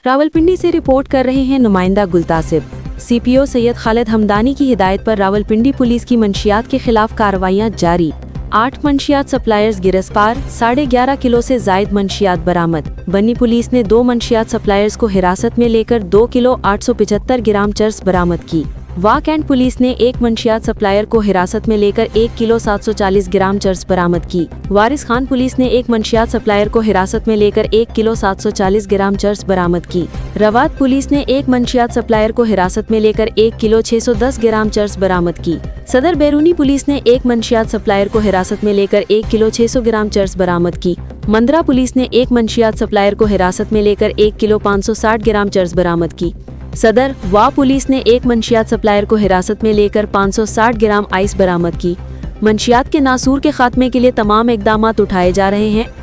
रावलपिंडी से रिपोर्ट कर रहे हैं नुमाइंदा गुलतासिब। सीपीओ सैयद खालिद हमदानी की हिदायत पर रावलपिंडी पुलिस की मंशियात के खिलाफ कार्रवाइयां जारी। 8 मंशियात सप्लायर्स गिरफ्तार, 11.5 किलो से जायद मंशियात बरामद। बन्नी पुलिस ने 2 मंशियात सप्लायर्स को हिरासत में लेकर 2 किलो 875 ग्राम चर्स बरामद की। वाक एंड पुलिस ने 1 मंशियात सप्लायर को हिरासत में लेकर 1 किलो 740 ग्राम चर्स बरामद की। वारिस खान पुलिस ने 1 मंशियात सप्लायर को हिरासत में लेकर 1 किलो 740 ग्राम चर्स बरामद की। रवात पुलिस ने 1 मंशियात सप्लायर को हिरासत में लेकर 1 किलो 610 ग्राम चर्स बरामद की। सदर बैरूनी पुलिस ने 1 मंशियात सप्लायर को हिरासत में लेकर 1 किलो 600 ग्राम चर्स बरामद की। मंदरा पुलिस ने 1 मंशियात सप्लायर को हिरासत में लेकर 1 किलो 560 ग्राम चर्स बरामद की। सदर वा पुलिस ने 1 मंशियात सप्लायर को हिरासत में लेकर 560 ग्राम आइस बरामद की। मंशियात के नासूर के खात्मे के लिए तमाम इकदामात उठाए जा रहे हैं।